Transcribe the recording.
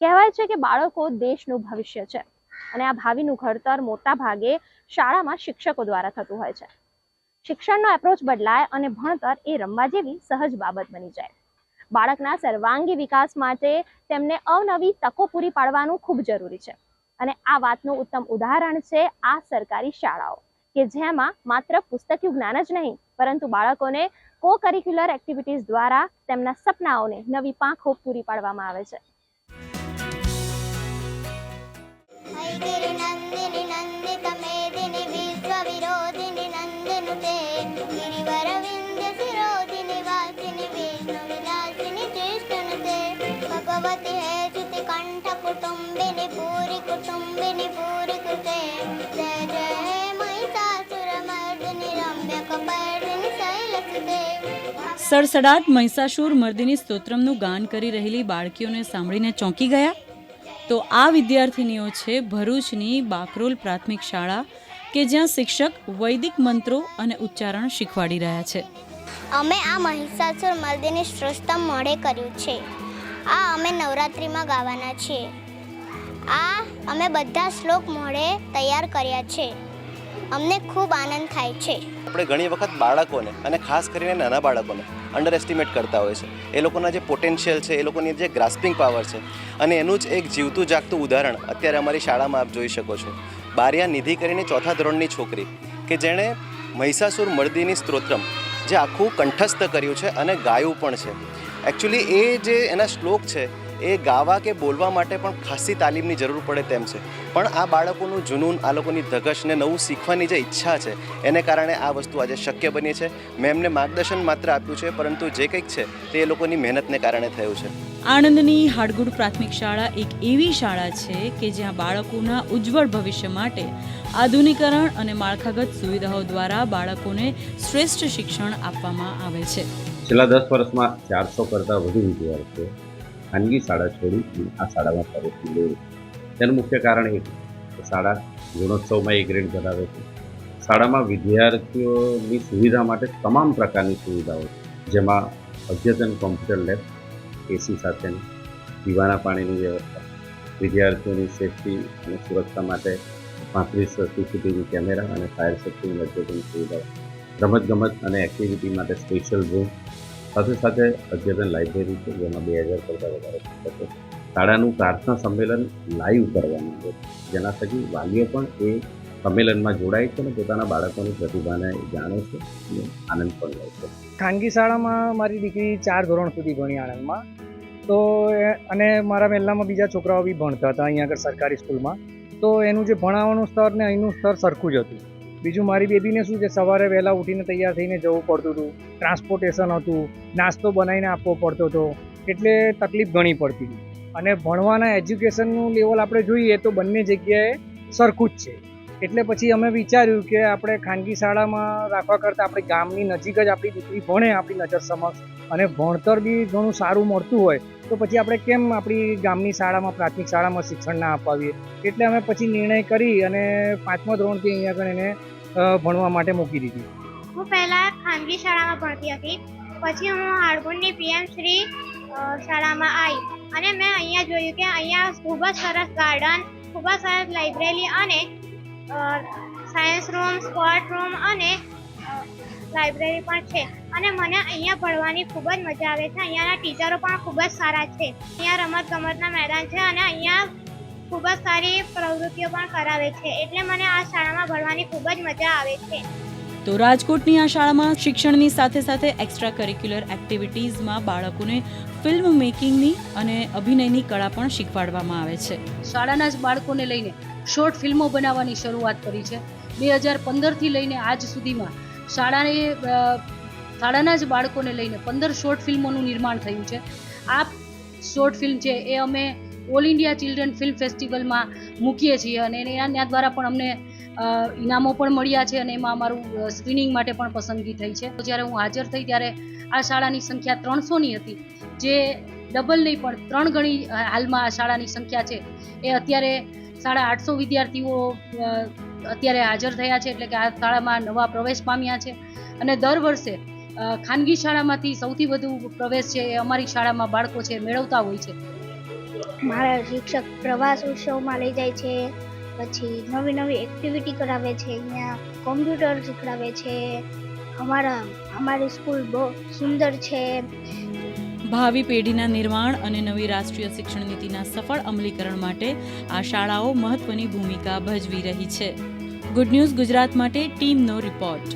કહેવાય છે કે બાળકો દેશનું ભવિષ્ય છે અને આ ભાવિનું ઘડતર મોટા ભાગે શાળામાં શિક્ષકો દ્વારા થતું હોય છે. શિક્ષણનો એપ્રોચ બદલાય અને ભણતર એ રમવા જેવી સહજ બાબત બની જાય. બાળકના સર્વાંગી વિકાસ માટે તેમને અવનવી તકો પૂરી પાડવાનું ખૂબ જરૂરી છે અને આ વાતનું ઉત્તમ ઉદાહરણ છે આ સરકારી શાળાઓ કે જેમાં માત્ર પુસ્તકીય જ્ઞાન જ નહીં પરંતુ બાળકોને કો કરિક્યુલર એક્ટિવિટીઝ દ્વારા તેમના સપનાઓને નવી પાંખો પૂરી પાડવામાં આવે છે. गिरिनन्दिनि नन्दितमेदिनि विश्वविरोधिनि नन्दिनुते गिरिवरविन्द्यशिरोधिनि वासिनि विष्णुविलासिनि चेष्टनुते भगवति हेतुति कण्ठकुटुम्बिनि भूरिकुटुम्बिनि भूरिकृते जय जय हे महिषासुरमर्दिनि रम्यकपर्दिनि शैलसुते. સડસડાટ મહિષાસુર મર્દિની સ્તોત્રમનું ગાન કરી રહેલી બાળકીઓને સાંભળીને ચોંકી ગયા? તો આ વિદ્યાર્થીનીઓ છે ભરૂચની બાકરોલ પ્રાથમિક શાળા કે જ્યાં શિક્ષક વૈદિક મંત્રો અને ઉચ્ચારણ શીખવાડી રહ્યા છે. અમે આ મહિષાસુર મર્દિની સ્તોત્રમ મોઢે કર્યું છે. આ અમે નવરાત્રિમાં ગાવાના છીએ. આ અમે બધા શ્લોક મોઢે તૈયાર કર્યા છે. અમને ખૂબ આનંદ થાય છે. આપણે ઘણી વખત બાળકોને અને ખાસ કરીને નાના બાળકોને અંડર એસ્ટિમેટ કરતા હોય છે. એ લોકોના જે પોટેન્શિયલ છે, એ લોકોની જે ગ્રાસ્પિંગ પાવર છે અને એનું જ એક જીવતું જાગતું ઉદાહરણ અત્યારે અમારી શાળામાં આપ જોઈ શકો છો. બારિયા નિધિ કરીને 4થા ધોરણની છોકરી કે જેણે મહિષાસુર મર્દિની સ્તોત્રમ જે આખું કંઠસ્થ કર્યું છે અને ગાયું પણ છે. એકચ્યુઅલી એ જે એના શ્લોક છે એ ગાવા કે બોલવા માટે પણ ખાસી તાલીમની જરૂર પડે તેમ છે. પણ આ બાળકોનું જુનૂન, આ લોકોની ધગશ ને નવું શીખવાની જે ઈચ્છા છે એને કારણે આ વસ્તુ આજે શક્ય બની છે. મેં એમને માર્ગદર્શન માત્ર આપ્યું છે પરંતુ જે કંઈક છે તે એ લોકોની મહેનતને કારણે થયું છે. આણંદની હાડગુડ પ્રાથમિક શાળા એક એવી શાળા છે કે જ્યાં બાળકોના ઉજ્જવળ ભવિષ્ય માટે આધુનિકરણ અને માળખાગત સુવિધાઓ દ્વારા બાળકોને શ્રેષ્ઠ શિક્ષણ આપવામાં આવે છે. છેલ્લા 10 વર્ષમાં 400 કરતાં વધુ વિદ્યાર્થીઓ ખાનગી શાળા છોડી આ શાળામાં પ્રવેશ લીધો. તેનું મુખ્ય કારણ એ કે શાળા ગુણોત્સવમાં એ ગ્રેડ ધરાવે છે. શાળામાં વિદ્યાર્થીઓની સુવિધા માટે તમામ પ્રકારની સુવિધાઓ જેમાં અદ્યતન કોમ્પ્યુટર લેબ, એસી સાથેની પીવાના પાણીની વ્યવસ્થા, વિદ્યાર્થીઓની સેફટી અને સુરક્ષા માટે 35 સીસીટીવી કેમેરા અને ફાયર સેફ્ટીની અદ્યતન સુવિધાઓ, રમતગમત અને એક્ટિવિટી માટે સ્પેશિયલ રૂમ, સાથે સાથે અદ્યતન લાઇબ્રેરી છે જેમાં 2000 કરતાં વધારે પુસ્તકો. શાળાનું પ્રાર્થના સંમેલન લાઈવ કરવામાં આવે છે જેના થકી વાલીઓ પણ એ સંમેલનમાં જોડાય છે અને પોતાના બાળકોની પ્રતિભાને જાણે છે અને આનંદ પણ લે છે. ખાનગી શાળામાં મારી દીકરી 4 ધોરણ સુધી ભણી આણંદમાં. તો અને મારા મહેલામાં બીજા છોકરાઓ બી ભણતા હતા અહીંયા આગળ સરકારી સ્કૂલમાં. તો એનું જે ભણાવવાનું સ્તર ને અહીંનું સ્તર સરખું જ હતું. બીજું મારી બેબીને શું છે, સવારે વહેલા ઉઠીને તૈયાર થઈને જવું પડતું હતું, ટ્રાન્સપોર્ટેશન હતું, નાસ્તો બનાવીને આપવો પડતો હતો, એટલે તકલીફ ઘણી પડતી હતી. અને ભણવાના એજ્યુકેશનનું લેવલ આપણે જોઈએ તો બંને જગ્યાએ સરખું જ છે. એટલે પછી અમે વિચાર્યું કે આપણે ખાનગી શાળામાં રાખવા કરતાં આપણે ગામની નજીક જ આપણી દીકરી ભણે આપણી નજર સમક્ષ અને ભણતર બી ઘણું સારું મળતું હોય તો પછી આપણે કેમ આપણી ગામની શાળામાં પ્રાથમિક શાળામાં શિક્ષણ ના અપાવીએ. એટલે અમે પછી નિર્ણય કરી અને 5મા ધોરણથી અહીંયા આગળ એને ભણવા માટે મૂકી દીધી. હું પહેલાં ખાનગી શાળામાં ભણતી હતી, પછી હું હાડગુડની પીએમ શ્રી શાળામાં આવી અને મેં અહીંયા જોયું કે અહીંયા ખૂબ જ સરસ ગાર્ડન, ખૂબ જ સરસ લાઇબ્રેરી અને સાયન્સ રૂમ, સ્પોર્ટ રૂમ અને લાઇબ્રેરી પણ છે અને મને અહીંયા ભણવાની ખૂબ જ મજા આવે છે. અહીંયાના ટીચરો પણ ખૂબ જ સારા છે. અહીંયા રમતગમતના મેદાન છે અને અહીંયા ખૂબ જ સારી પ્રવૃત્તિઓ પણ કરાવે છે, એટલે મને આ શાળામાં ભણવાની ખૂબ જ મજા આવે છે. તો રાજકોટની આ શાળામાં શિક્ષણની સાથે સાથે એક્સ્ટ્રા કરિક્યુલર એક્ટિવિટીઝમાં બાળકોને ફિલ્મ મેકિંગની અને અભિનયની કળા પણ શીખવાડવામાં આવે છે. શાળાના જ બાળકોને લઈને શોર્ટ ફિલ્મો બનાવવાની શરૂઆત કરી છે. 2015થી લઈને આજ સુધીમાં શાળાના જ બાળકોને લઈને 15 શોર્ટ ફિલ્મોનું નિર્માણ થયું છે. આ શોર્ટ ફિલ્મ છે એ અમે ઓલ ઇન્ડિયા ચિલ્ડ્રન ફિલ્મ ફેસ્ટિવલમાં મૂકીએ છીએ અને એના દ્વારા પણ અમને ઇનામો પણ મળ્યા છે અને એમાં અમારું સ્ક્રીનિંગ માટે પણ પસંદગી થઈ છે. જ્યારે હું હાજર થઈ ત્યારે આ શાળાની સંખ્યા 300ની હતી, જે ડબલ નહીં પણ 3 ગણી હાલમાં આ શાળાની સંખ્યા છે. એ અત્યારે 850 વિદ્યાર્થીઓ અત્યારે હાજર થયા છે, એટલે કે આ શાળામાં નવા પ્રવેશ પામ્યા છે અને દર વર્ષે ખાનગી શાળામાંથી સૌથી વધુ પ્રવેશ છે એ અમારી શાળામાં બાળકો છે મેળવતા હોય છે. મારા શિક્ષક પ્રવાસ ઉત્સવમાં લઈ જાય છે, પછી નવી નવી એક્ટિવિટી કરાવે છે, અહીંયા કોમ્પ્યુટર શીખડાવે છે. અમારી સ્કૂલ બહુ સુંદર છે. ભાવિ પેઢીના નિર્માણ અને નવી રાષ્ટ્રીય શિક્ષણ નીતિના સફળ અમલીકરણ માટે આ શાળાઓ મહત્વની ભૂમિકા ભજવી રહી છે. ગુડ ન્યૂઝ ગુજરાત માટે ટીમનો રિપોર્ટ.